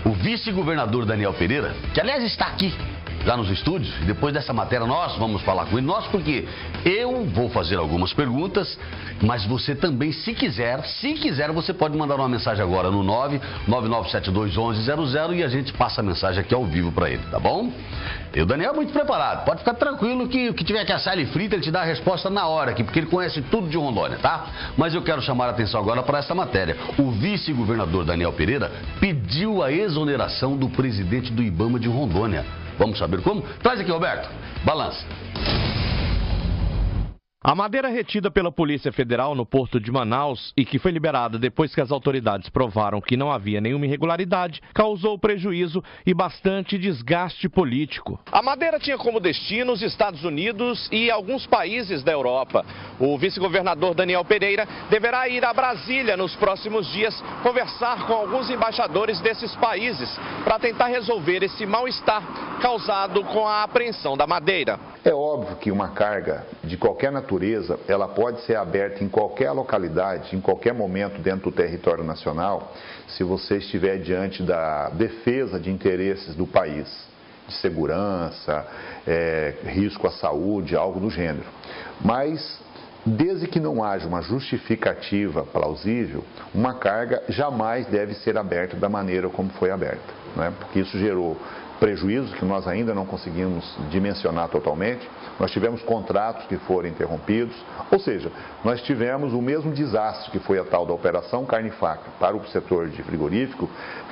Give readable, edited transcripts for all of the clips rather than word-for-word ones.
O vice-governador Daniel Pereira, que aliás está aqui, já nos estúdios, e depois dessa matéria nós vamos falar com ele. Nós, porque eu vou fazer algumas perguntas, mas você também, se quiser, você pode mandar uma mensagem agora no 999721100 e a gente passa a mensagem aqui ao vivo para ele, tá bom? E o Daniel é muito preparado, pode ficar tranquilo que o que tiver que assar ele frita, ele te dá a resposta na hora aqui, porque ele conhece tudo de Rondônia, tá? Mas eu quero chamar a atenção agora para essa matéria. O vice-governador Daniel Pereira pediu a exoneração do presidente do IBAMA de Rondônia. Vamos saber como? Traz aqui, Roberto. Balança. A madeira retida pela Polícia Federal no porto de Manaus e que foi liberada depois que as autoridades provaram que não havia nenhuma irregularidade, causou prejuízo e bastante desgaste político. A madeira tinha como destino os Estados Unidos e alguns países da Europa. O vice-governador Daniel Pereira deverá ir a Brasília nos próximos dias conversar com alguns embaixadores desses países para tentar resolver esse mal-estar causado com a apreensão da madeira. É óbvio que uma carga de qualquer natureza, ela pode ser aberta em qualquer localidade, em qualquer momento dentro do território nacional, se você estiver diante da defesa de interesses do país, de segurança, risco à saúde, algo do gênero. Mas, desde que não haja uma justificativa plausível, uma carga jamais deve ser aberta da maneira como foi aberta, né? Porque isso gerou prejuízos que nós ainda não conseguimos dimensionar totalmente. Nós tivemos contratos que foram interrompidos, ou seja, nós tivemos o mesmo desastre que foi a tal da Operação Carne e Faca para o setor de frigorífico,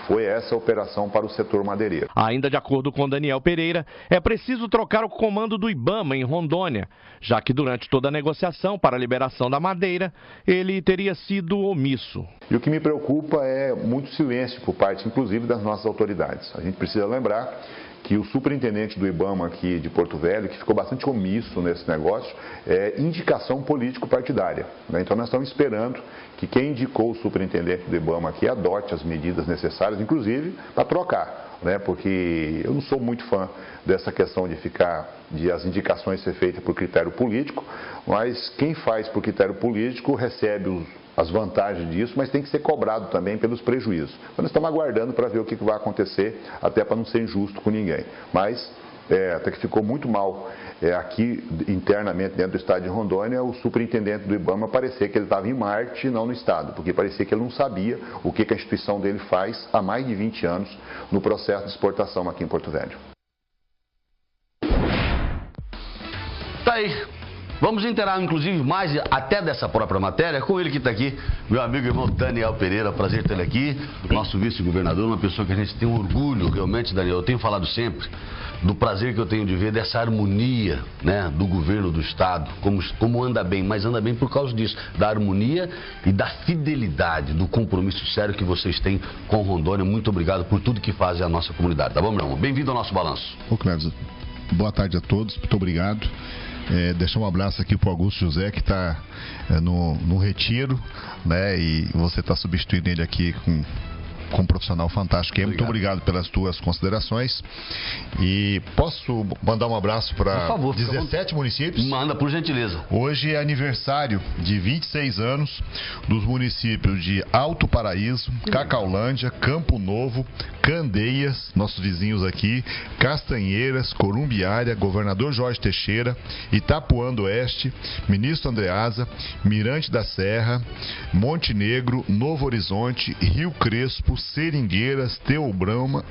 foi essa operação para o setor madeireiro. Ainda de acordo com Daniel Pereira, é preciso trocar o comando do IBAMA em Rondônia, já que durante toda a negociação para a liberação da madeira, ele teria sido omisso. E o que me preocupa é muito silêncio por parte, inclusive, das nossas autoridades. A gente precisa lembrar que o superintendente do IBAMA aqui de Porto Velho, que ficou bastante omisso nesse negócio, é indicação político-partidária, né? Então nós estamos esperando que quem indicou o superintendente do IBAMA aqui adote as medidas necessárias, inclusive para trocar, né? Porque eu não sou muito fã dessa questão de as indicações ser feitas por critério político, mas quem faz por critério político recebe as vantagens disso, mas tem que ser cobrado também pelos prejuízos. Então, nós estamos aguardando para ver o que vai acontecer, até para não ser injusto com ninguém. Mas, até que ficou muito mal aqui internamente dentro do estado de Rondônia, o superintendente do IBAMA parecia que ele estava em Marte e não no estado, porque parecia que ele não sabia o que a instituição dele faz há mais de 20 anos no processo de exportação aqui em Porto Velho. Tá aí. Vamos inteirar, inclusive, mais até dessa própria matéria com ele que está aqui, meu amigo e irmão Daniel Pereira. Prazer ter ele aqui, nosso vice-governador, uma pessoa que a gente tem um orgulho, realmente, Daniel. Eu tenho falado sempre do prazer que eu tenho de ver dessa harmonia, né, do governo do estado, como anda bem, mas anda bem por causa disso, da harmonia e da fidelidade, do compromisso sério que vocês têm com Rondônia. Muito obrigado por tudo que fazem a nossa comunidade, tá bom, meu irmão? Bem-vindo ao nosso balanço. Ô, Clévis, boa tarde a todos, muito obrigado. Deixar um abraço aqui para o Augusto José, que está no retiro, né? E você está substituindo ele aqui com um profissional fantástico. Muito obrigado pelas tuas considerações. E posso mandar um abraço para 17 municípios? Manda, por gentileza. Hoje é aniversário de 26 anos dos municípios de Alto Paraíso, Cacaulândia, Campo Novo, Candeias, nossos vizinhos aqui, Castanheiras, Corumbiária, Governador Jorge Teixeira, Itapuã do Oeste, Ministro Andreasa, Mirante da Serra, Monte Negro, Novo Horizonte, Rio Crespo, Seringueiras, Teobrama,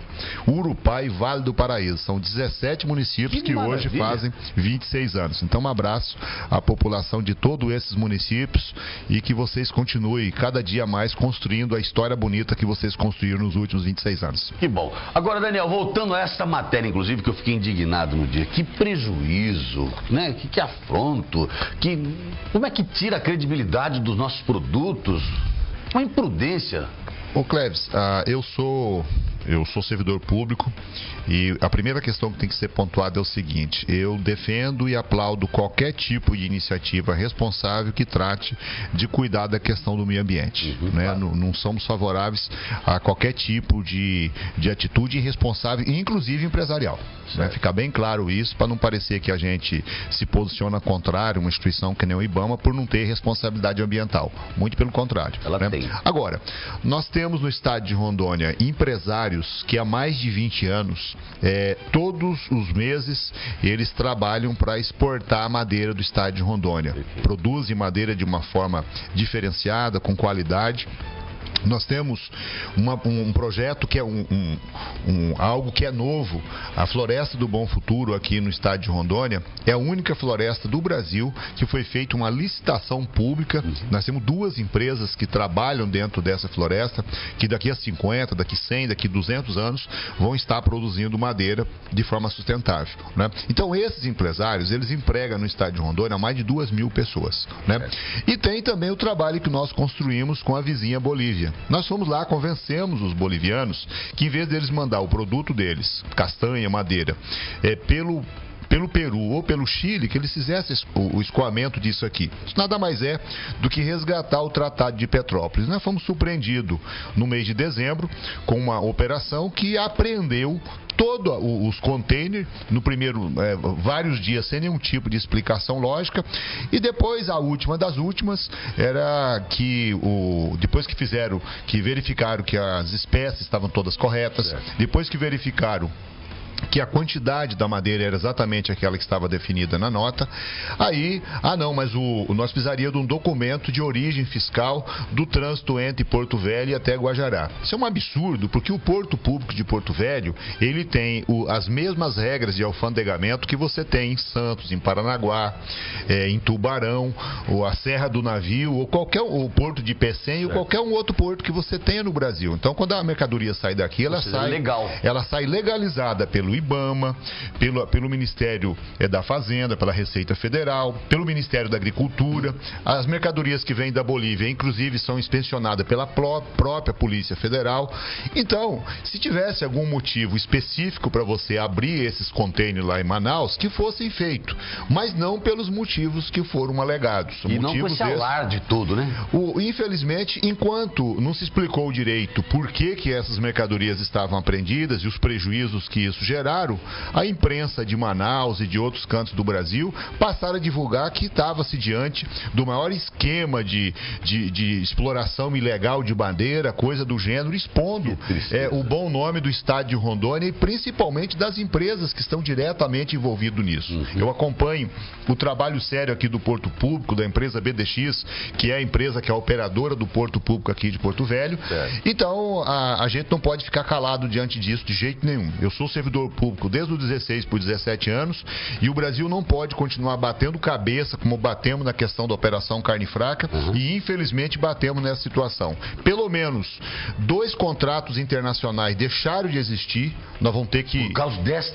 Urupá e Vale do Paraíso. São 17 municípios que hoje fazem 26 anos. Então, um abraço à população de todos esses municípios e que vocês continuem cada dia mais construindo a história bonita que vocês construíram nos últimos 26 anos. Que bom. Agora, Daniel, voltando a essa matéria, inclusive, que eu fiquei indignado no dia. Que prejuízo, né? Que afronto. Como é que tira a credibilidade dos nossos produtos? Uma imprudência. Ô Clévis, eu sou servidor público e a primeira questão que tem que ser pontuada é o seguinte: eu defendo e aplaudo qualquer tipo de iniciativa responsável que trate de cuidar da questão do meio ambiente, né? Claro. Não somos favoráveis a qualquer tipo de atitude irresponsável, inclusive empresarial, né? Ficar bem claro isso, para não parecer que a gente se posiciona contrário a uma instituição que nem o IBAMA por não ter responsabilidade ambiental. Muito pelo contrário. Ela né? tem. Agora, nós temos no estado de Rondônia empresários empresários que há mais de 20 anos, todos os meses, eles trabalham para exportar a madeira do estado de Rondônia. Produzem madeira de uma forma diferenciada, com qualidade. Nós temos um projeto que é algo que é novo. A Floresta do Bom Futuro aqui no estado de Rondônia é a única floresta do Brasil que foi feita uma licitação pública. Nós temos 2 empresas que trabalham dentro dessa floresta, que daqui a 50, daqui 100, daqui 200 anos vão estar produzindo madeira de forma sustentável, né? Então esses empresários, eles empregam no estado de Rondônia mais de 2.000 pessoas, né? E tem também o trabalho que nós construímos com a vizinha Bolívia. Nós fomos lá, convencemos os bolivianos que, em vez deles mandar o produto deles, castanha, madeira, pelo Peru ou pelo Chile, que eles fizessem o escoamento disso aqui. Isso nada mais é do que resgatar o Tratado de Petrópolis. Nós fomos surpreendidos no mês de dezembro com uma operação que apreendeu todos os containers, no primeiro, vários dias sem nenhum tipo de explicação lógica, e depois, a última das últimas, era que, depois que verificaram que as espécies estavam todas corretas, depois que verificaram que a quantidade da madeira era exatamente aquela que estava definida na nota, aí, mas nós precisaríamos de um documento de origem fiscal do trânsito entre Porto Velho e até Guajará. Isso é um absurdo, porque o Porto Público de Porto Velho, ele tem as mesmas regras de alfandegamento que você tem em Santos, em Paranaguá, em Tubarão, ou a Serra do Navio, ou o Porto de Pecém, ou qualquer um outro porto que você tenha no Brasil. Então, quando a mercadoria sai daqui, ela sai legalizada pelo IBAMA, pelo Ministério da Fazenda, pela Receita Federal, pelo Ministério da Agricultura. As mercadorias que vêm da Bolívia, inclusive, são inspecionadas pela própria Polícia Federal. Então, se tivesse algum motivo específico para você abrir esses containers lá em Manaus, que fossem feitos, mas não pelos motivos que foram alegados. E não com esse alarde todo, né? Infelizmente, enquanto não se explicou direito por que essas mercadorias estavam apreendidas e os prejuízos que isso geraram, a imprensa de Manaus e de outros cantos do Brasil passaram a divulgar que estava-se diante do maior esquema de exploração ilegal de madeira, coisa do gênero, expondo o bom nome do estado de Rondônia e principalmente das empresas que estão diretamente envolvidas nisso. Eu acompanho o trabalho sério aqui do Porto Público, da empresa BDX, que é a empresa que é a operadora do Porto Público aqui de Porto Velho. Então, a gente não pode ficar calado diante disso de jeito nenhum. Eu sou servidor público desde os 16 por 17 anos e o Brasil não pode continuar batendo cabeça como batemos na questão da Operação Carne Fraca e infelizmente batemos nessa situação. Pelo menos 2 contratos internacionais deixaram de existir. Nós vamos ter que...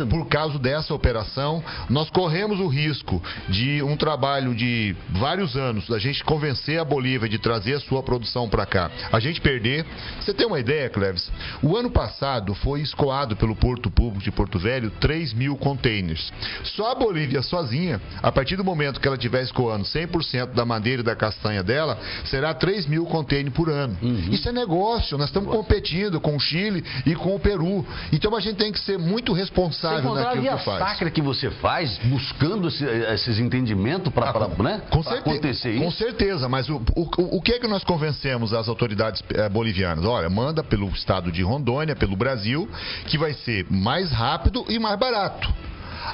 Por causa dessa operação, nós corremos o risco de um trabalho de vários anos, da gente convencer a Bolívia de trazer a sua produção para cá, a gente perder. Você tem uma ideia, Cleves? O ano passado foi escoado pelo Porto Público de Porto Velho 3.000 containers. Só a Bolívia sozinha, a partir do momento que ela estiver escoando 100% da madeira e da castanha dela, será 3.000 containers por ano. Isso é negócio. Nós estamos competindo com o Chile e com o Peru. Então a gente tem que ser muito responsável naquilo que faz. A sacra que você faz, buscando esses entendimentos para acontecer isso? Com certeza, mas o que é que nós convencemos as autoridades bolivianas? Olha, manda pelo estado de Rondônia, pelo Brasil, que vai ser mais rápido e mais barato.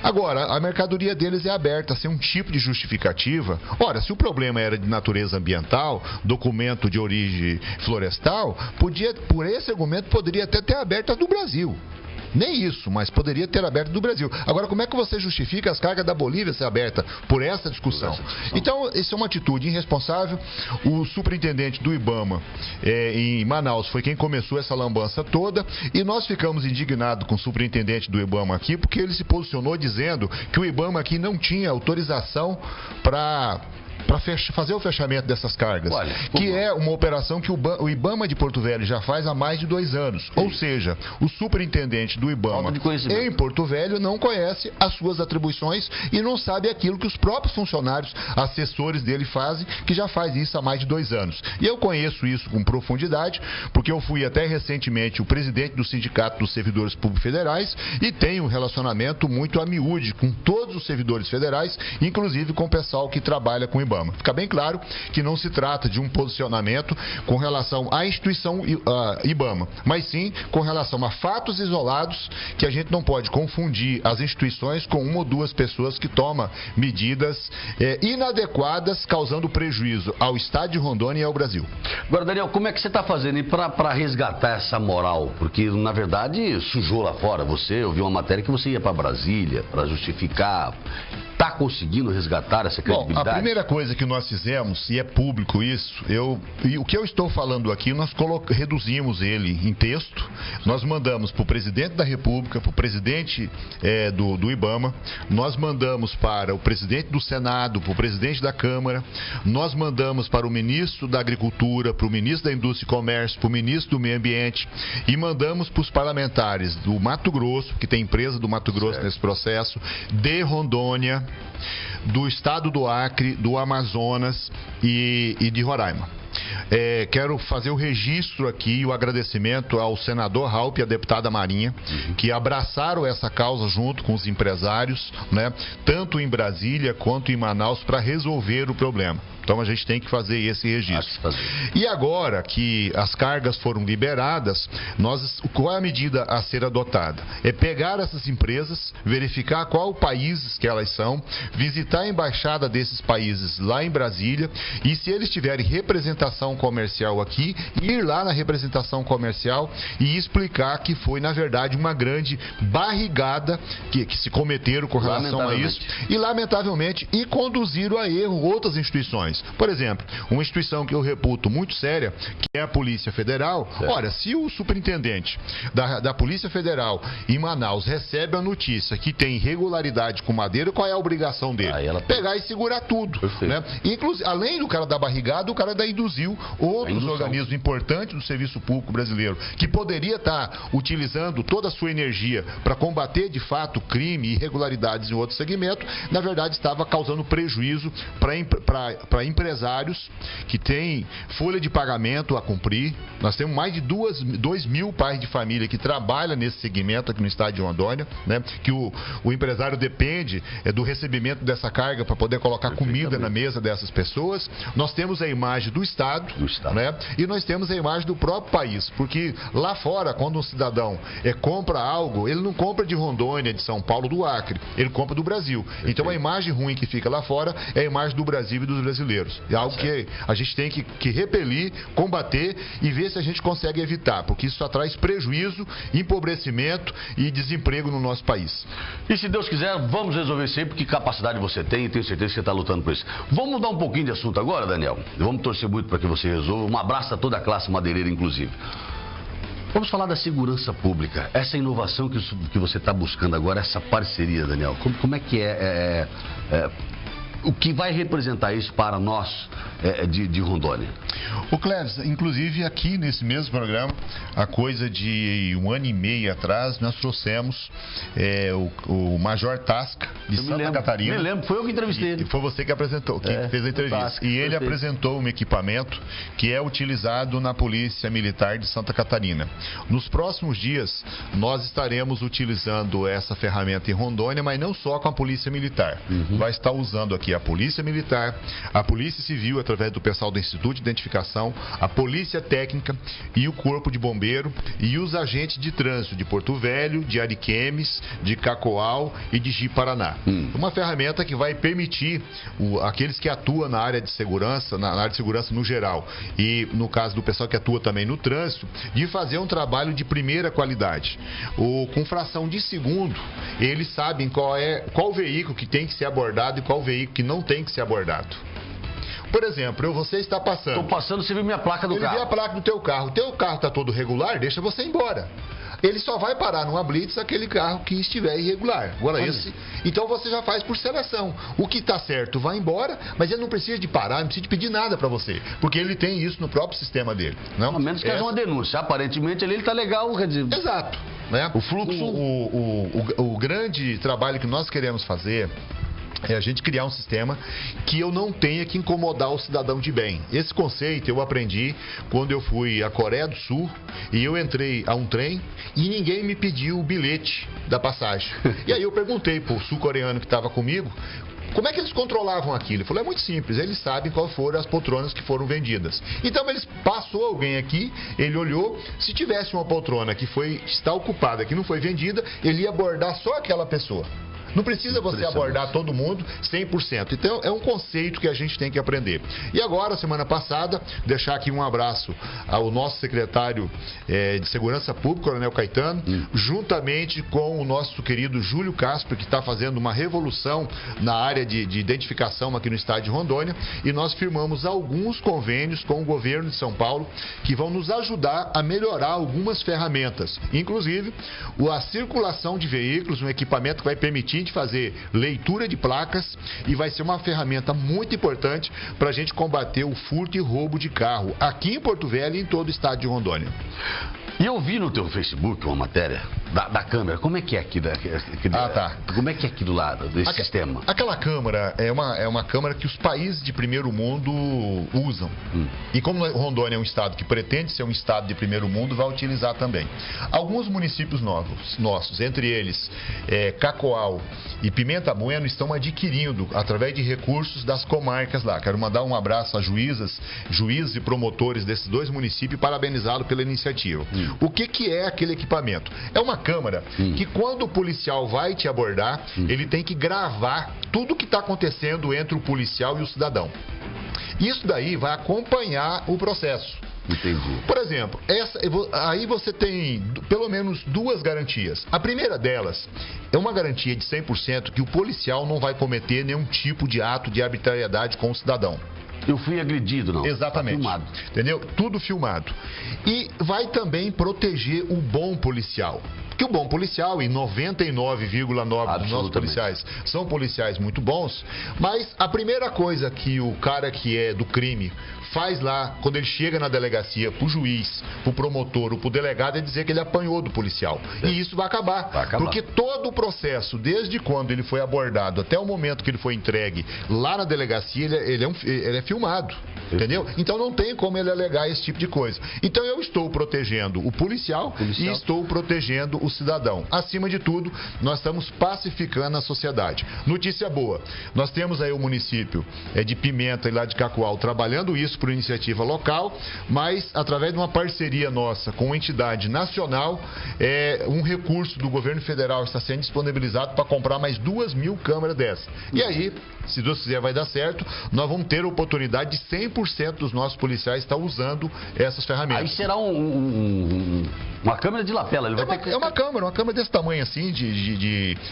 Agora, a mercadoria deles é aberta sem um tipo de justificativa. Ora, se o problema era de natureza ambiental, documento de origem florestal, por esse argumento, poderia até ter aberta do Brasil. Nem isso, mas poderia ter aberto do Brasil. Agora, como é que você justifica as cargas da Bolívia ser aberta por essa discussão? Então, isso é uma atitude irresponsável. O superintendente do IBAMA em Manaus foi quem começou essa lambança toda e nós ficamos indignados com o superintendente do IBAMA aqui porque ele se posicionou dizendo que o IBAMA aqui não tinha autorização para fazer o fechamento dessas cargas, que é uma operação que o IBAMA de Porto Velho já faz há mais de 2 anos. Ou seja, o superintendente do IBAMA em Porto Velho não conhece as suas atribuições e não sabe aquilo que os próprios funcionários, assessores dele fazem, que já faz isso há mais de 2 anos. E eu conheço isso com profundidade, porque eu fui até recentemente o presidente do Sindicato dos Servidores Públicos Federais e tenho um relacionamento muito a miúde com todos os servidores federais, inclusive com o pessoal que trabalha com IBAMA. Fica bem claro que não se trata de um posicionamento com relação à instituição IBAMA, mas sim com relação a fatos isolados que a gente não pode confundir as instituições com uma ou duas pessoas que tomam medidas inadequadas, causando prejuízo ao Estado de Rondônia e ao Brasil. Agora, Daniel, como é que você está fazendo para resgatar essa moral? Porque, na verdade, sujou lá fora. Eu vi uma matéria que você ia para Brasília para justificar. Está conseguindo resgatar essa credibilidade? Bom, a primeira coisa que nós fizemos, e é público isso, o que eu estou falando aqui, nós reduzimos ele em texto, nós mandamos para o presidente da República, para o presidente do IBAMA, nós mandamos para o presidente do Senado, para o presidente da Câmara, nós mandamos para o ministro da Agricultura, para o ministro da Indústria e Comércio, para o ministro do Meio Ambiente e mandamos para os parlamentares do Mato Grosso, que tem empresa do Mato Grosso nesse processo, de Rondônia, do estado do Acre, do Amazonas e de Roraima. Quero fazer o registro aqui, o agradecimento ao senador Raup e à deputada Marinha, que abraçaram essa causa junto com os empresários, né, tanto em Brasília quanto em Manaus, para resolver o problema. Então a gente tem que fazer esse registro. E agora que as cargas foram liberadas, qual é a medida a ser adotada? É pegar essas empresas, verificar qual países que elas são, visitar a embaixada desses países lá em Brasília e, se eles tiverem representação comercial aqui, ir lá na representação comercial e explicar que foi, na verdade, uma grande barrigada que se cometeram com relação a isso e, lamentavelmente, conduziram a erro outras instituições. Por exemplo, uma instituição que eu reputo muito séria, que é a Polícia Federal. Olha, se o superintendente da Polícia Federal em Manaus recebe a notícia que tem irregularidade com madeira, qual é a obrigação dele? Pegar e segurar tudo, né? Inclusive, além do cara da barrigada, o cara da induziu outros organismos importantes do serviço público brasileiro, que poderia estar utilizando toda a sua energia para combater de fato crime e irregularidades em outro segmento, na verdade estava causando prejuízo para empresários que têm folha de pagamento a cumprir. Nós temos mais de 2 mil pais de família que trabalham nesse segmento aqui no estado de Rondônia, né? Que o empresário depende do recebimento dessa carga para poder colocar comida na mesa dessas pessoas. Nós temos a imagem do Estado, né? E nós temos a imagem do próprio país, porque lá fora, quando um cidadão compra algo, ele não compra de Rondônia, de São Paulo, do Acre, ele compra do Brasil. Então a imagem ruim que fica lá fora é a imagem do Brasil e dos brasileiros. É algo que a gente tem que repelir, combater e ver se a gente consegue evitar, porque isso só traz prejuízo, empobrecimento e desemprego no nosso país. E se Deus quiser, vamos resolver isso aí, porque capacidade você tem e tenho certeza que você está lutando por isso. Vamos mudar um pouquinho de assunto agora, Daniel? Vamos torcer muito para que você resolva. Um abraço a toda a classe madeireira, inclusive. Vamos falar da segurança pública, essa inovação que você está buscando agora, essa parceria, Daniel. Como é que o que vai representar isso para nós de Rondônia? O Cléves, inclusive aqui nesse mesmo programa, há coisa de 1 ano e meio atrás, nós trouxemos o Major Tasca de Santa Catarina. Me lembro, foi eu que entrevistei ele. E foi você que apresentou, que fez a entrevista. Tasca, e ele apresentou um equipamento que é utilizado na Polícia Militar de Santa Catarina. Nos próximos dias, nós estaremos utilizando essa ferramenta em Rondônia, mas não só com a Polícia Militar. Vai estar usando aqui a Polícia Militar, a Polícia Civil, através do pessoal do Instituto de Identificação, a Polícia Técnica e o Corpo de Bombeiro e os agentes de trânsito de Porto Velho, de Ariquemes, de Cacoal e de Ji-Paraná. Uma ferramenta que vai permitir aqueles que atuam na área de segurança, na área de segurança no geral, e no caso do pessoal que atua também no trânsito, de fazer um trabalho de primeira qualidade. Com fração de segundo, eles sabem qual veículo que tem que ser abordado e qual veículo que não tem que ser abordado. Por exemplo, você está passando. Estou passando, você viu minha placa do carro. Ele vê a placa do teu carro. O teu carro está todo regular, deixa você embora. Ele só vai parar numa blitz aquele carro que estiver irregular. Agora então você já faz por seleção. O que está certo vai embora, mas ele não precisa de parar, não precisa de pedir nada para você, porque ele tem isso no próprio sistema dele. Não? A menos que haja uma denúncia. Aparentemente ele está legal, quer dizer. Exato. Né? O fluxo. O grande trabalho que nós queremos fazer é a gente criar um sistema que eu não tenha que incomodar o cidadão de bem. Esse conceito eu aprendi quando eu fui à Coreia do Sul e eu entrei a um trem e ninguém me pediu o bilhete da passagem. E aí eu perguntei pro sul-coreano que estava comigo Como é que eles controlavam aquilo? Ele falou, é muito simples, eles sabem qual foram as poltronas que foram vendidas. Então, passou alguém aqui, ele olhou, se tivesse uma poltrona que está ocupada, que não foi vendida, ele ia abordar só aquela pessoa. Não precisa você abordar todo mundo 100%. Então, é um conceito que a gente tem que aprender. E agora, semana passada, deixar aqui um abraço ao nosso secretário de Segurança Pública, Coronel Caetano, juntamente com o nosso querido Júlio Castro, que está fazendo uma revolução na área de identificação aqui no estado de Rondônia. E nós firmamos alguns convênios com o governo de São Paulo que vão nos ajudar a melhorar algumas ferramentas. Inclusive, a circulação de veículos, um equipamento que vai permitir de fazer leitura de placas e vai ser uma ferramenta muito importante para a gente combater o furto e roubo de carro aqui em Porto Velho e em todo o estado de Rondônia. E eu vi no teu Facebook uma matéria da câmera. Como é que é aqui? Como é que é aqui do lado desse sistema? Aquela câmera é uma câmera que os países de primeiro mundo usam. E como Rondônia é um estado que pretende ser um estado de primeiro mundo, vai utilizar também. Alguns municípios nossos, entre eles Cacoal e Pimenta Bueno, estão adquirindo através de recursos das comarcas lá. Quero mandar um abraço a juízes e promotores desses dois municípios e parabenizá-lo pela iniciativa. O que é aquele equipamento? É uma câmera que quando o policial vai te abordar, ele tem que gravar tudo o que está acontecendo entre o policial e o cidadão. Isso daí vai acompanhar o processo. Entendi. Por exemplo, aí você tem pelo menos duas garantias. A primeira delas é uma garantia de 100% que o policial não vai cometer nenhum tipo de ato de arbitrariedade com o cidadão. Eu fui agredido, não? Exatamente. Tá filmado. Entendeu? Tudo filmado. E vai também proteger o bom policial. Porque o bom policial, e 99,9% dos nossos policiais são policiais muito bons, mas a primeira coisa que o cara que é do crime faz lá, quando ele chega na delegacia, pro juiz, pro promotor ou pro delegado, é dizer que ele apanhou do policial. E isso vai acabar. Porque todo o processo, desde quando ele foi abordado até o momento que ele foi entregue lá na delegacia, ele é filmado. Entendeu? Então não tem como ele alegar esse tipo de coisa. Então eu estou protegendo o policial e estou protegendo o cidadão. Acima de tudo, nós estamos pacificando a sociedade. Notícia boa, nós temos aí o município de Pimenta e lá de Cacoal trabalhando isso por iniciativa local, mas através de uma parceria nossa com uma entidade nacional, um recurso do governo federal está sendo disponibilizado para comprar mais 2.000 câmeras dessas. E aí, se Deus quiser vai dar certo, nós vamos ter a oportunidade de 100% dos nossos policiais estar usando essas ferramentas. Aí será uma câmera de lapela. Ele vai ter que... É uma câmera desse tamanho assim,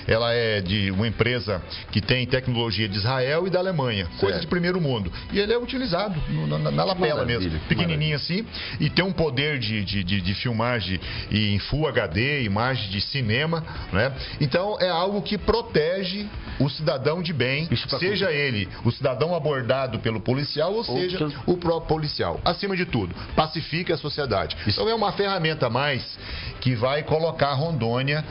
ela é de uma empresa que tem tecnologia de Israel e da Alemanha, coisa de primeiro mundo. E ele é utilizado na lapela mesmo, pequenininho assim, e tem um poder de filmagem em Full HD, imagem de cinema, né? Então é algo que protege o cidadão de bem, seja ele o cidadão abordado pelo policial ou seja o próprio policial. Acima de tudo, pacifique a sociedade. Então é uma ferramenta a mais que vai colocar Rondônia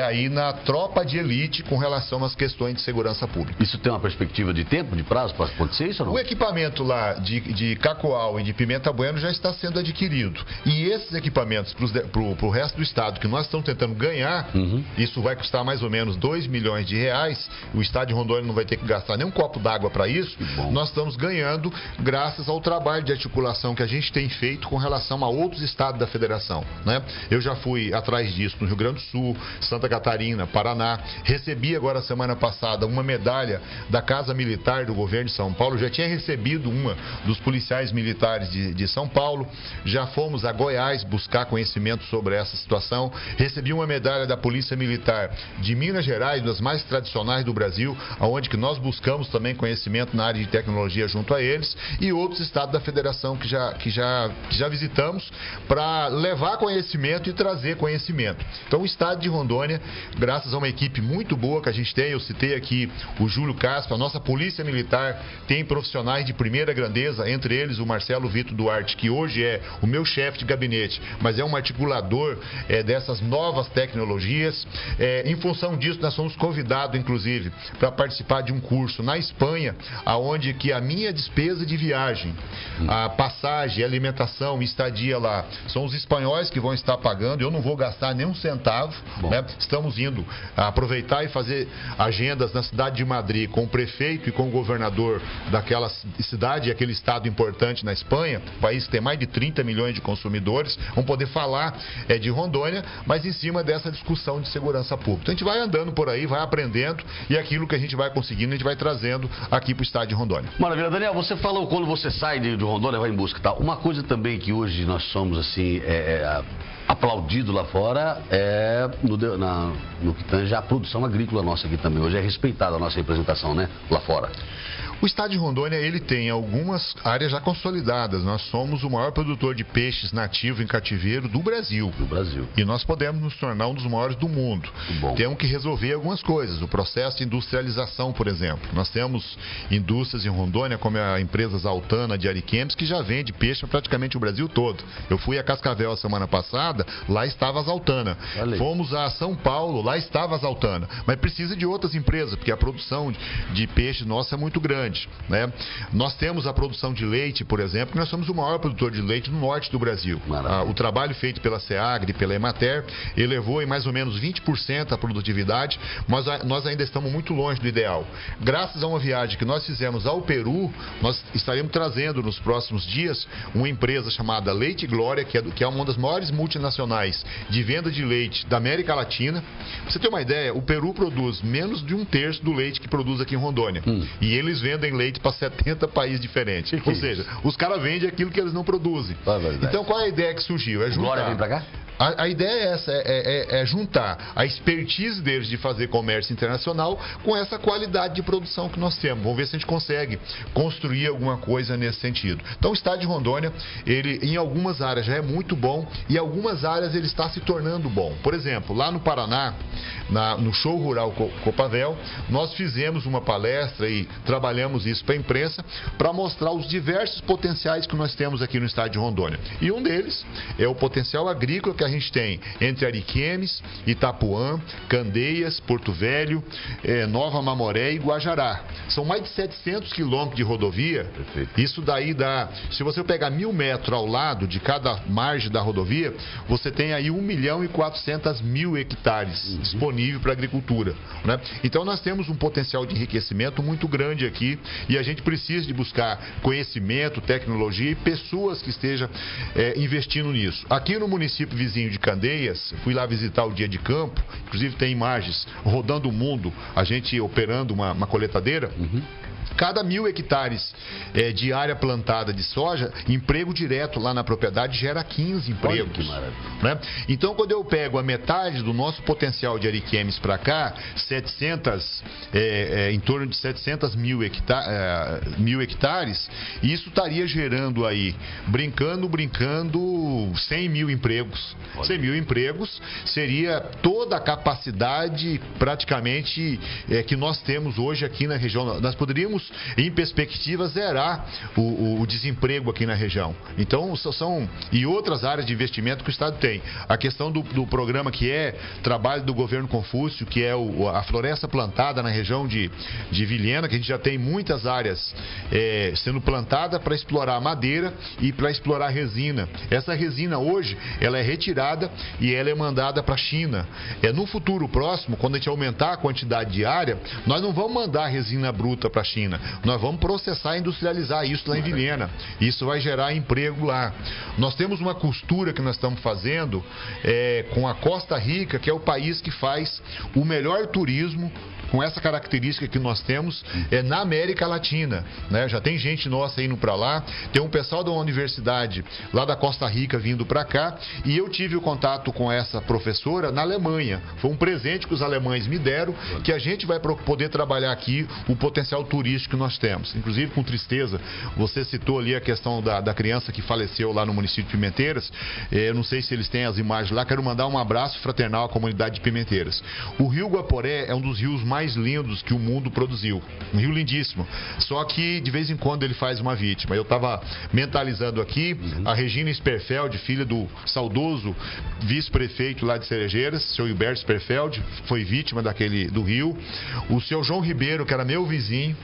aí na tropa de elite com relação às questões de segurança pública. Isso tem uma perspectiva de tempo, de prazo para acontecer isso ou não? O equipamento lá de Cacoal e de Pimenta Bueno já está sendo adquirido. E esses equipamentos para o resto do estado que nós estamos tentando ganhar, isso vai custar mais ou menos 2 milhões de reais. O estado de Rondônia não vai ter que gastar nem um copo d'água para isso. Nós estamos ganhando graças ao trabalho de articulação que a gente tem feito com relação a outros estados da federação, né? Eu já fui atrás disso no Rio Grande do Sul, Santa Catarina, Paraná. Recebi agora semana passada uma medalha da Casa Militar do governo de São Paulo. Já tinha recebido uma dos policiais militares de São Paulo. Já fomos a Goiás buscar conhecimento sobre essa situação. Recebi uma medalha da Polícia Militar de Minas Gerais, das mais tradicionais do Brasil, onde que nós buscamos também conhecimento na área de tecnologia junto a eles, e outros estados da federação que já visitamos para levar conhecimento e trazer conhecimento. Então o estado de Rondônia, graças a uma equipe muito boa que a gente tem, eu citei aqui o Júlio Castro, a nossa Polícia Militar tem profissionais de primeira grandeza, entre eles o Marcelo Vitor Duarte, que hoje é o meu chefe de gabinete, mas é um articulador dessas novas tecnologias. Em função disso, nós fomos convidados, inclusive, para participar de um curso na Espanha, aonde que a minha despesa de viagem, a passagem, alimentação, estadia lá. São os espanhóis que vão estar pagando, eu não vou gastar nem um centavo, né? Estamos indo aproveitar e fazer agendas na cidade de Madrid com o prefeito e com o governador daquela cidade, aquele estado importante na Espanha, país que tem mais de 30 milhões de consumidores. Vamos poder falar de Rondônia, mas em cima dessa discussão de segurança pública. Então a gente vai andando por aí, vai aprendendo e aquilo que a gente vai conseguindo, a gente vai trazendo aqui para o estado de Rondônia. Maravilha. Daniel, você falou quando você sai de Rondônia, vai em busca e tal. Uma coisa também que hoje nós somos assim, aplaudido lá fora no que tange a produção agrícola nossa aqui também. Hoje é respeitada a nossa representação, né? Lá fora. O estado de Rondônia, ele tem algumas áreas já consolidadas. Nós somos o maior produtor de peixes nativo em cativeiro do Brasil. E nós podemos nos tornar um dos maiores do mundo. Temos que resolver algumas coisas. O processo de industrialização, por exemplo. Nós temos indústrias em Rondônia, como a empresa Zaltana de Ariquemes, que já vende peixe para praticamente o Brasil todo. Eu fui a Cascavel a semana passada, lá estava a Zaltana. Fomos a São Paulo, lá estava a Zaltana. Mas precisa de outras empresas, porque a produção de peixe nossa é muito grande. Né? Nós temos a produção de leite, por exemplo, que nós somos o maior produtor de leite no norte do Brasil. O trabalho feito pela SEAGRE e pela Emater elevou em mais ou menos 20% a produtividade, mas nós ainda estamos muito longe do ideal. Graças a uma viagem que nós fizemos ao Peru, nós estaremos trazendo nos próximos dias uma empresa chamada Leite Glória, que é uma das maiores multinacionais de venda de leite da América Latina. Pra você ter uma ideia, o Peru produz menos de 1/3 do leite que produz aqui em Rondônia. E eles vendem leite para 70 países diferentes. Ou seja, os caras vendem aquilo que eles não produzem. Então, qual é a ideia que surgiu? É juntar. Glória vem pra cá? A ideia é essa, é juntar a expertise deles de fazer comércio internacional com essa qualidade de produção que nós temos. Vamos ver se a gente consegue construir alguma coisa nesse sentido. Então, o estado de Rondônia, ele em algumas áreas já é muito bom e em algumas áreas ele está se tornando bom. Por exemplo, lá no Paraná, no Show Rural Copavel, nós fizemos uma palestra e trabalhamos isso para a imprensa para mostrar os diversos potenciais que nós temos aqui no estado de Rondônia. E um deles é o potencial agrícola que a gente tem entre Ariquemes, Itapuã, Candeias, Porto Velho, Nova Mamoré e Guajará. São mais de 700 quilômetros de rodovia. Isso daí dá, se você pegar 1.000 metros ao lado de cada margem da rodovia, você tem aí 1.400.000 hectares disponível para agricultura, né? Então nós temos um potencial de enriquecimento muito grande aqui e a gente precisa de buscar conhecimento, tecnologia e pessoas que estejam investindo nisso. Aqui no município vizinho de Candeias, fui lá visitar o dia de campo, inclusive tem imagens rodando o mundo, a gente operando uma coletadeira. Cada 1.000 hectares de área plantada de soja, emprego direto lá na propriedade gera 15 empregos. Que maravilha. Né? Então, quando eu pego a metade do nosso potencial de Ariquemes para cá, em torno de 700.000 hectares, isso estaria gerando aí, brincando, 100.000 empregos. 100.000 empregos seria toda a capacidade praticamente que nós temos hoje aqui na região. Nós poderíamos, em perspectiva, zerar o desemprego aqui na região. Então, e outras áreas de investimento que o Estado tem. A questão do programa que é trabalho do governo Confúcio, que é a floresta plantada na região de Vilhena, que a gente já tem muitas áreas sendo plantada para explorar madeira e para explorar resina. Essa resina hoje, ela é retirada e ela é mandada para a China. No futuro próximo, quando a gente aumentar a quantidade de área, nós não vamos mandar a resina bruta para a China. Nós vamos processar e industrializar isso lá em Vilhena. Isso vai gerar emprego lá. Nós temos uma costura que nós estamos fazendo com a Costa Rica, que é o país que faz o melhor turismo com essa característica que nós temos na América Latina, né? Já tem gente nossa indo para lá, tem um pessoal da universidade lá da Costa Rica vindo para cá, e eu tive o contato com essa professora na Alemanha. Foi um presente que os alemães me deram, que a gente vai poder trabalhar aqui o potencial turístico que nós temos. Inclusive, com tristeza, você citou ali a questão da criança que faleceu lá no município de Pimenteiras. Eu não sei se eles têm as imagens lá, quero mandar um abraço fraternal à comunidade de Pimenteiras. O rio Guaporé é um dos rios mais mais lindos que o mundo produziu. Um rio lindíssimo. Só que de vez em quando ele faz uma vítima. Eu estava mentalizando aqui, a Regina Sperfeld, filha do saudoso vice-prefeito lá de Cerejeiras, o seu Hilberto Sperfeld, foi vítima do rio. O seu João Ribeiro, que era meu vizinho,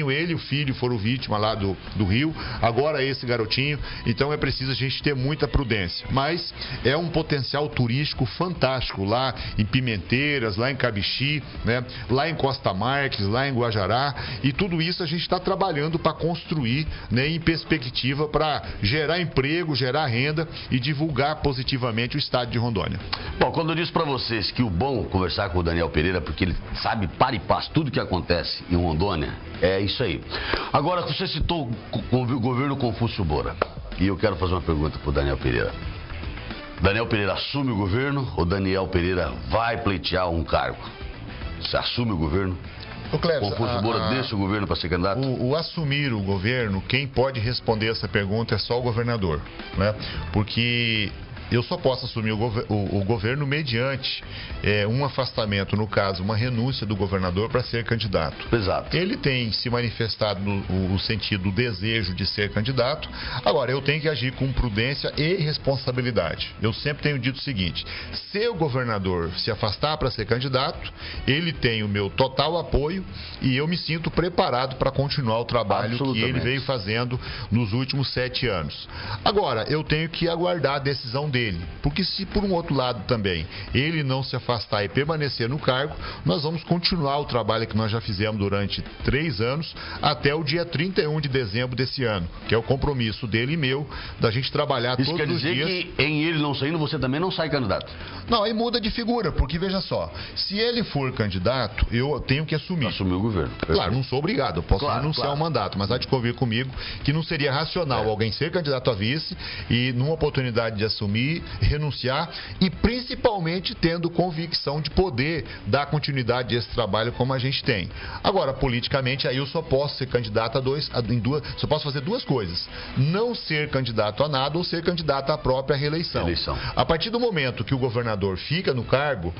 ele e o filho foram vítima lá do rio, agora esse garotinho. Então é preciso a gente ter muita prudência, mas é um potencial turístico fantástico lá em Pimenteiras, lá em Cabixi, né? Lá em Costa Marques, lá em Guajará, e tudo isso a gente está trabalhando para construir, né, em perspectiva para gerar emprego, gerar renda e divulgar positivamente o estado de Rondônia. Bom, quando eu disse para vocês que o bom conversar com o Daniel Pereira, porque ele sabe para e passo tudo que acontece em Rondônia, é isso aí. Agora, você citou o governo Confúcio Moura, e eu quero fazer uma pergunta para o Daniel Pereira. Daniel Pereira assume o governo ou Daniel Pereira vai pleitear um cargo? Você assume o governo? Confúcio Moura deixa o governo para ser candidato? O assumir o governo, quem pode responder essa pergunta é só o governador, né? Porque eu só posso assumir o governo mediante um afastamento, no caso, uma renúncia do governador para ser candidato. Exato. Ele tem se manifestado no sentido do desejo de ser candidato. Agora, eu tenho que agir com prudência e responsabilidade. Eu sempre tenho dito o seguinte: se o governador se afastar para ser candidato, ele tem o meu total apoio e eu me sinto preparado para continuar o trabalho que ele veio fazendo nos últimos 7 anos. Agora, eu tenho que aguardar a decisão dele. Porque se por um outro lado também ele não se afastar e permanecer no cargo, nós vamos continuar o trabalho que nós já fizemos durante 3 anos até o dia 31 de dezembro desse ano, que é o compromisso dele e meu, da gente trabalhar todos os dias. Isso quer dizer que em ele não saindo, você também não sai candidato? Não, aí muda de figura, porque veja só, se ele for candidato, eu tenho que assumir. Assumir o governo. Claro, não sou obrigado, eu posso renunciar ao mandato, mas há de convir comigo que não seria racional alguém ser candidato a vice e numa oportunidade de assumir, renunciar e principalmente tendo convicção de poder dar continuidade a esse trabalho como a gente tem. Agora, politicamente, aí eu só posso ser candidato só posso fazer 2 coisas: não ser candidato a nada ou ser candidato à própria reeleição. A partir do momento que o governador fica no cargo,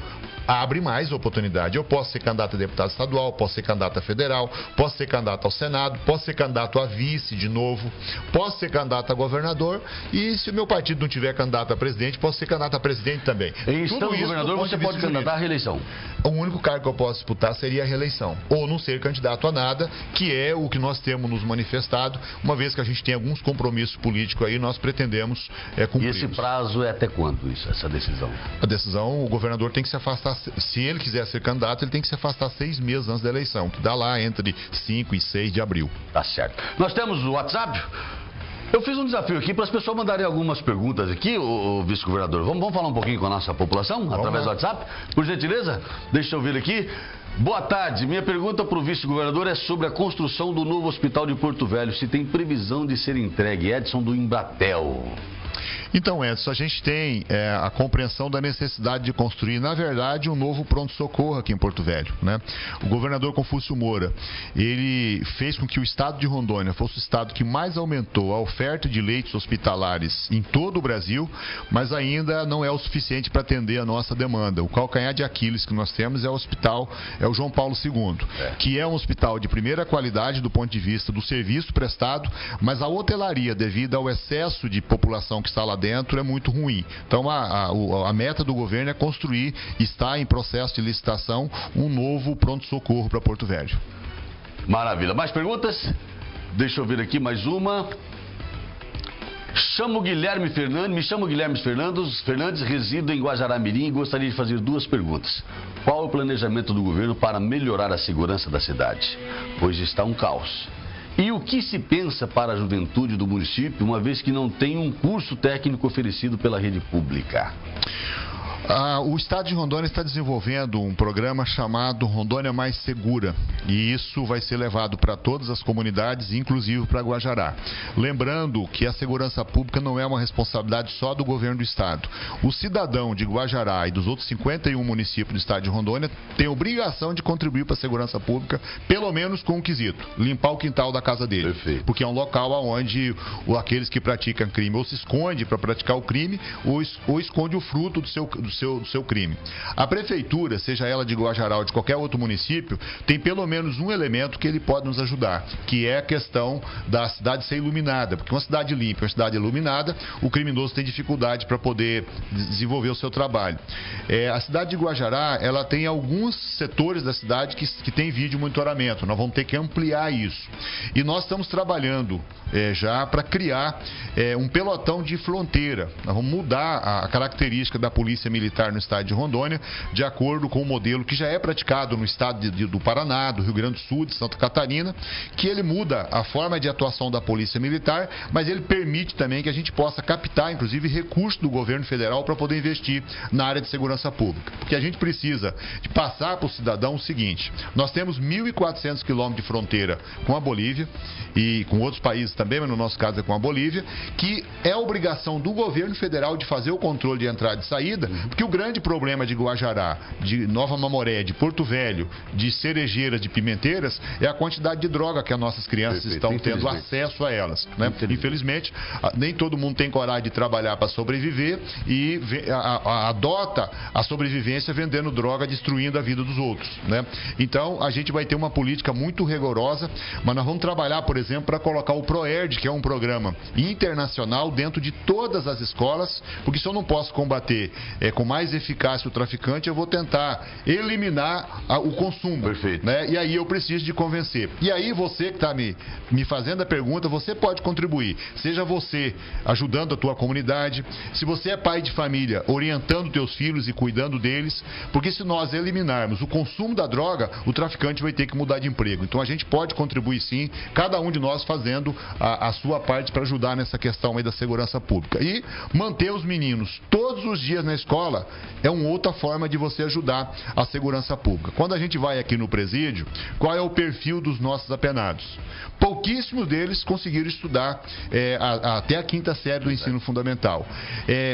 abre mais oportunidade. Eu posso ser candidato a deputado estadual, posso ser candidato a federal, posso ser candidato ao Senado, posso ser candidato a vice de novo, posso ser candidato a governador e, se o meu partido não tiver candidato a presidente, posso ser candidato a presidente também. Em estando governador, você pode candidatar à reeleição? O único cargo que eu posso disputar seria a reeleição. Ou não ser candidato a nada, que é o que nós temos nos manifestado, uma vez que a gente tem alguns compromissos políticos aí, nós pretendemos cumprir. E esse prazo é até quando essa decisão? A decisão, o governador tem que se afastar, se ele quiser ser candidato, ele tem que se afastar 6 meses antes da eleição, que dá lá entre 5 e 6 de abril. Tá certo. Nós temos o WhatsApp. Eu fiz um desafio aqui para as pessoas mandarem algumas perguntas aqui, o vice-governador. Vamos falar um pouquinho com a nossa população, através do WhatsApp? Por gentileza, deixa eu ver aqui. Boa tarde, minha pergunta para o vice-governador é sobre a construção do novo hospital de Porto Velho. Se tem previsão de ser entregue. Edson do Embratel. Então, Edson, a gente tem a compreensão da necessidade de construir, na verdade, um novo pronto-socorro aqui em Porto Velho, né? O governador Confúcio Moura, ele fez com que o estado de Rondônia fosse o estado que mais aumentou a oferta de leitos hospitalares em todo o Brasil, mas ainda não é o suficiente para atender a nossa demanda. O calcanhar de Aquiles que nós temos é o João Paulo II, que é um hospital de primeira qualidade do ponto de vista do serviço prestado, mas a hotelaria, devido ao excesso de população que está lá dentro, é muito ruim. Então a meta do governo é construir, está em processo de licitação, um novo pronto-socorro para Porto Velho. Maravilha. Mais perguntas? Deixa eu ver aqui mais uma. Me chamo Guilherme Fernandes, resido em Guajará-Mirim e gostaria de fazer 2 perguntas. Qual é o planejamento do governo para melhorar a segurança da cidade? Pois está um caos. E o que se pensa para a juventude do município, uma vez que não tem um curso técnico oferecido pela rede pública? O estado de Rondônia está desenvolvendo um programa chamado Rondônia Mais Segura, e isso vai ser levado para todas as comunidades, inclusive para Guajará. Lembrando que a segurança pública não é uma responsabilidade só do governo do estado. O cidadão de Guajará e dos outros 51 municípios do estado de Rondônia tem obrigação de contribuir para a segurança pública, pelo menos com um quesito: limpar o quintal da casa dele. Perfeito. Porque é um local onde aqueles que praticam crime ou se esconde para praticar o crime ou esconde o fruto do seu do seu crime. A prefeitura, seja ela de Guajará ou de qualquer outro município, tem pelo menos um elemento que ele pode nos ajudar, que é a questão da cidade ser iluminada, porque uma cidade limpa, uma cidade iluminada, o criminoso tem dificuldade para poder desenvolver o seu trabalho. A cidade de Guajará, ela tem alguns setores da cidade que tem vídeo monitoramento, nós vamos ter que ampliar isso. E nós estamos trabalhando já para criar um pelotão de fronteira. Nós vamos mudar a característica da polícia militar no estado de Rondônia, de acordo com o modelo que já é praticado no estado do Paraná, do Rio Grande do Sul, de Santa Catarina, que ele muda a forma de atuação da polícia militar, mas ele permite também que a gente possa captar, inclusive, recursos do governo federal para poder investir na área de segurança pública. Porque a gente precisa de passar para o cidadão o seguinte: nós temos 1.400 quilômetros de fronteira com a Bolívia e com outros países também, mas no nosso caso é com a Bolívia, que é obrigação do governo federal de fazer o controle de entrada e saída, porque o grande problema de Guajará, de Nova Mamoré, de Porto Velho, de Cerejeiras, de Pimenteiras, é a quantidade de droga que as nossas crianças estão tendo acesso a elas, né? Infelizmente, nem todo mundo tem coragem de trabalhar para sobreviver e adota a sobrevivência vendendo droga, destruindo a vida dos outros, né? Então, a gente vai ter uma política muito rigorosa, mas nós vamos trabalhar, por exemplo, para colocar o PROERD, que é um programa internacional, dentro de todas as escolas, porque se eu não posso combater com mais eficácia o traficante, eu vou tentar eliminar o consumo. Perfeito. Né? E aí eu preciso de convencer. E aí você que está me fazendo a pergunta, você pode contribuir. Seja você ajudando a tua comunidade, se você é pai de família, orientando teus filhos e cuidando deles, porque se nós eliminarmos o consumo da droga, o traficante vai ter que mudar de emprego. Então a gente pode contribuir sim, cada um de nós fazendo a sua parte para ajudar nessa questão aí da segurança pública. E manter os meninos todos os dias na escola é uma outra forma de você ajudar a segurança pública. Quando a gente vai aqui no presídio, qual é o perfil dos nossos apenados? Pouquíssimos deles conseguiram estudar até a 5ª série do ensino fundamental.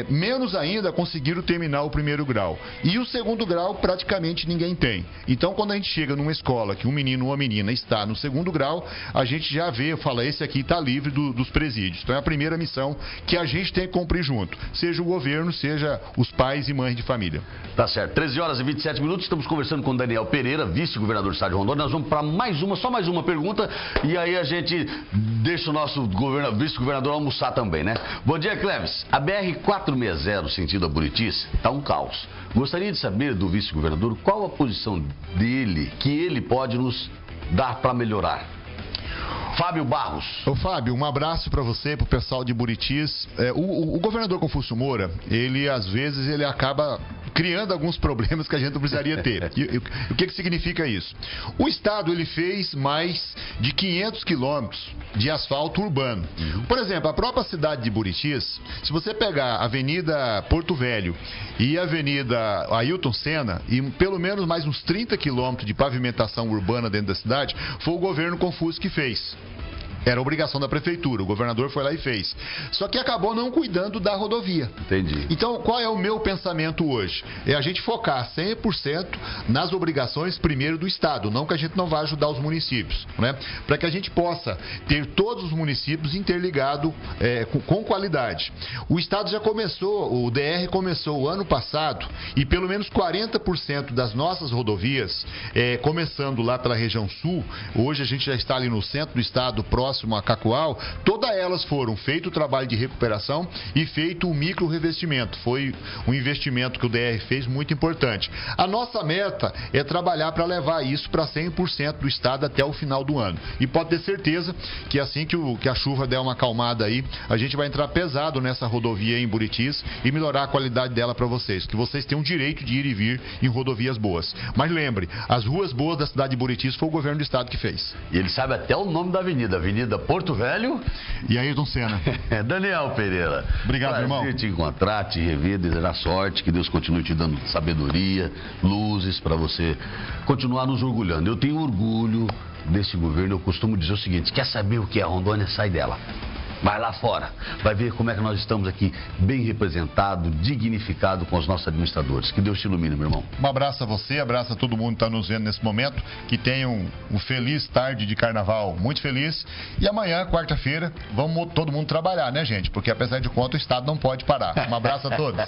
Menos ainda conseguiram terminar o 1º grau. E o 2º grau praticamente ninguém tem. Então, quando a gente chega numa escola que um menino ou uma menina está no 2º grau, a gente já vê, fala, esse aqui está livre dos presídios. Então, é a primeira missão que a gente tem que cumprir junto. Seja o governo, seja os pais e mães de família. Tá certo. 13 horas e 27 minutos, estamos conversando com Daniel Pereira, vice-governador do estado de Rondônia. Nós vamos para só mais uma pergunta, e aí a gente deixa o nosso vice-governador almoçar também, né? Bom dia, Cleves. A BR-460, sentido a Buritis, está um caos. Gostaria de saber do vice-governador qual a posição dele, que ele pode nos dar para melhorar. Fábio Barros. Ô Fábio, um abraço para você, para o pessoal de Buritis. O governador Confúcio Moura, às vezes ele acaba criando alguns problemas que a gente não precisaria ter. E o que significa isso? O Estado ele fez mais de 500 quilômetros de asfalto urbano. Por exemplo, a própria cidade de Buritis, se você pegar a Avenida Porto Velho e a Avenida Ailton Senna, e pelo menos mais uns 30 quilômetros de pavimentação urbana dentro da cidade, foi o governo Confúcio que fez. Era obrigação da prefeitura, o governador foi lá e fez. Só que acabou não cuidando da rodovia. Entendi. Então, qual é o meu pensamento hoje? É a gente focar 100% nas obrigações primeiro do Estado, não que a gente não vá ajudar os municípios, né? Para que a gente possa ter todos os municípios interligados com qualidade. O Estado já começou, o DR começou o ano passado, e pelo menos 40% das nossas rodovias, começando lá pela região sul, hoje a gente já está ali no centro do Estado, próximo a Cacoal, todas elas foram feito o trabalho de recuperação e feito o micro revestimento. Foi um investimento que o DR fez muito importante. A nossa meta é trabalhar para levar isso para 100% do estado até o final do ano. E pode ter certeza que assim que a chuva der uma acalmada aí, a gente vai entrar pesado nessa rodovia em Buritis e melhorar a qualidade dela para vocês, que vocês têm o direito de ir e vir em rodovias boas. Mas lembre, as ruas boas da cidade de Buritis foi o governo do estado que fez. E ele sabe até o nome da avenida Porto Velho e Ailton Senna. Daniel Pereira. Obrigado, irmão. Prazer te encontrar, te rever, desejar sorte, que Deus continue te dando sabedoria, luzes para você continuar nos orgulhando. Eu tenho orgulho desse governo, eu costumo dizer o seguinte: quer saber o que é Rondônia? Sai dela. Vai lá fora, vai ver como é que nós estamos aqui bem representados, dignificados com os nossos administradores. Que Deus te ilumine, meu irmão. Um abraço a você, abraço a todo mundo que está nos vendo nesse momento. Que tenham um feliz tarde de carnaval, muito feliz. E amanhã, quarta-feira, vamos todo mundo trabalhar, né, gente? Porque apesar de conta, o Estado não pode parar. Um abraço a todos.